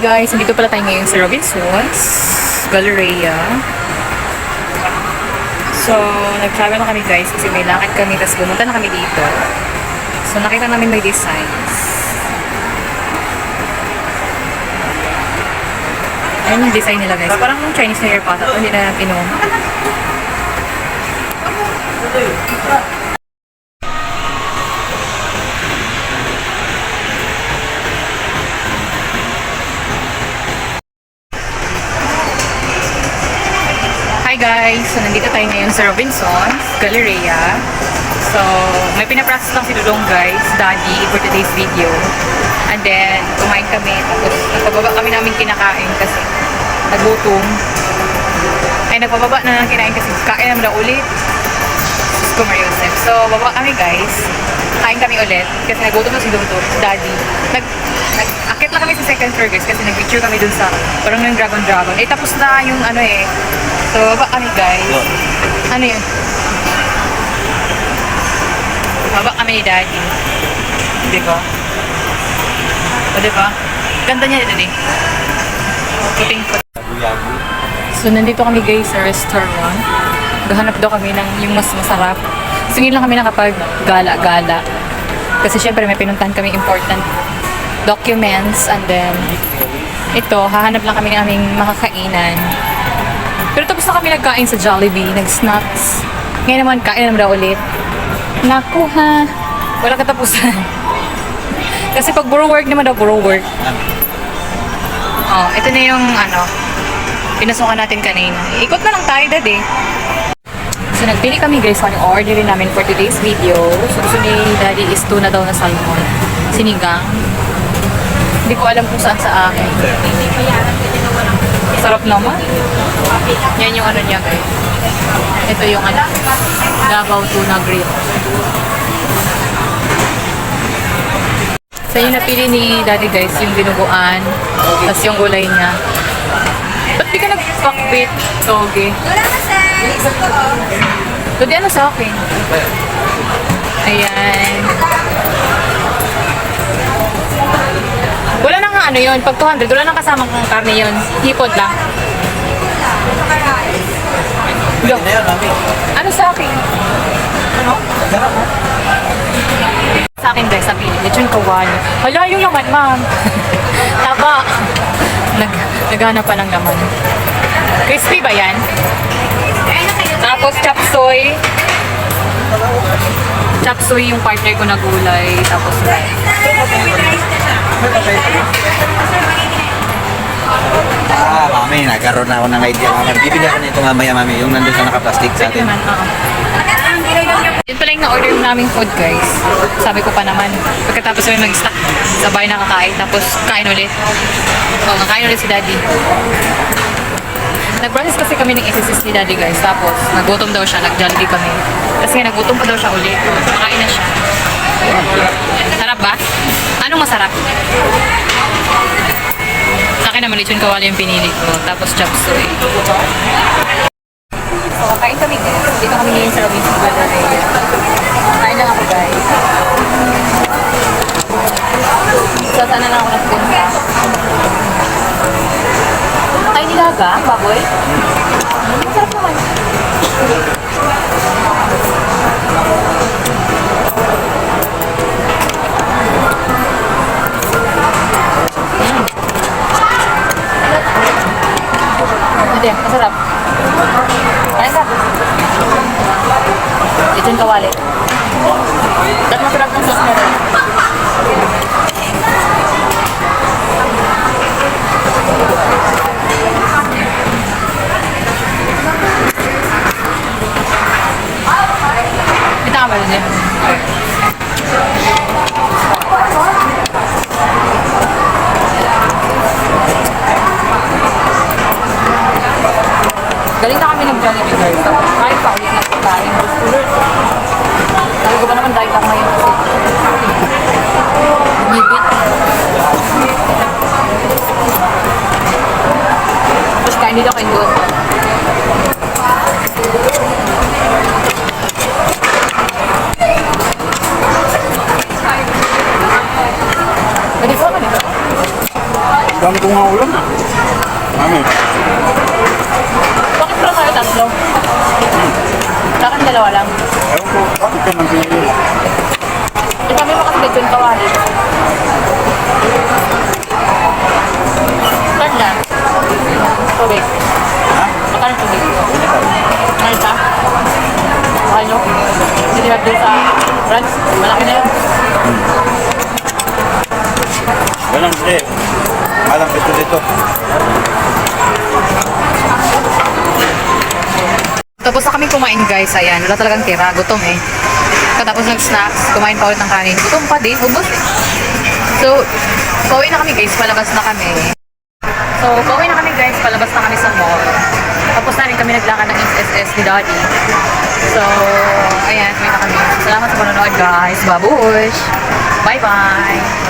guys, nandito pala tayo ngayon sa Robinsons Galleria. So, nag-travel na kami guys kasi may lakad kami, tapos pumunta na kami dito. So, nakita namin may designs. Ayun yung design nila guys. Parang yung Chinese New Year pa. Ito hindi na pinom. Hi guys! So, nandito tayo ngayon sa Robinsons Galleria. So, may pinaprocess lang si Dudong guys, Daddy, for today's video. And then, kumain kami. Tapos, nagpababa kami namin kinakain kasi nagutom. Ay, nagpababa na lang kinain kasi kain naman na ulit. Kumar Yosef. So, baba kami guys. Kain kami ulit kasi nagutom na si Dudong, Daddy. Akit lang kami sa second floor guys kasi nag-picture kami dun sa parang yung dragon. Eh, tapos na yung ano eh. So, baba kami guys. Ano yun? Baba kami ni Daddy. Di ba? O, di ba? Ganda niya dito eh. Puting po. So, nandito kami guys sa restaurant. Gahanap daw kami ng yung mas masarap. So, ngayon lang kami nakapag gala-gala. Kasi syempre may pinuntahan kami important documents and then ito, hahanap lang kami ng aming makakainan. Pero tapos na kami nagkain sa Jollibee, nag-snacks. Ngayon naman, kain naman daw ulit. Naku ha, wala katapusan. Kasi pag buro work naman daw, buro work. Oh, ito na yung ano, pinasukan natin kanina. Ikot na lang tayo, dad eh. So, nagpili kami guys, ano yung orderin namin for today's video. So, gusto ni Daddy is tuna daw na salmon. Sinigang. Hindi ko alam kung saan sa akin. Sarap naman. Yan yung ano niya guys. Ito yung ano, Davao tuna grill. So, yung napili ni Daddy guys, yung dinuguan. Tapos yung gulay niya. Ba't di ka nag-pakbit, Toge? So, di ano sa akin? Ayan. Wala na nga ano yun. Pag 200, wala nang kasamang karne yun. Hipod lang. Go. Ano sa akin? Ano? Sa akin guys, sabi niya, lechon kawali. Hala, yung laman, ma'am. Taba. Nagana pa ng laman. Crispy ba yan? Tapos chop suey. Chop suey yung partner ko na gulay. Tapos rice. Mami, nagkaroon na ako ng idea. Bibili ako nito mamaya, mami. Yung nandun sa naka-plastic sa atin. Yun pala yung na-order naming food, guys. Sabi ko pa naman, pagkatapos namin mag-snack, sabay na kakain, tapos kain ulit. O, kakain ulit si Daddy. Nag-process kasi kami ng SSS ni Daddy, guys. Tapos, nagutom daw siya, nag-Jollibee kami. Kasi nga, nagutom pa daw siya ulit. Kakain na siya. Sarap ba? Anong masarap? Sa akin naman, lechon kawali yung pinili ko. Tapos, chop suey. So, kakain kami guys. Dito kami ngayon sa Robinsons Galleria. Kain lang ako guys. So, sana lang ako nagpunta. Kain nilaga, baboy. Masarap naman. Hindi, masarap. Kain ka. Lechon kawali. At masarap ng sauce na rin. Kita ka ba rin yan? Galing na kami nag-Jollibee guys. Kahit pa ulit na pagkain. Sabi ko ba naman dahil ako ngayon kasi bibit. Tapos kain dito kayo doon. Dami ko nga ulam. Mami. Bakit pala tayo tatlo? Sa akin dalawa lang. Ewan ko, bakit ka nang pinili? Eh kami makasagad yung kawali. Saan na? Tubig. Ha? Magkano tubig? Hindi pa. Ngayon pa? Ano? Hindi na doon sa France. Malaki na yun. Walang hindi. Malang pito dito. Tapos na kami kumain guys, ayan, wala talagang tira, gutom eh. Tapos nag-snacks, kumain pa ulit ng kanin. Gutom pa din, ubos eh. So, pauwi na kami guys, palabas na kami. Palabas na kami sa mall. Tapos na rin kami naglakad ng SSS ni Daddy. So, ayan, uwi na kami. Salamat sa panonood guys, babush! Bye-bye!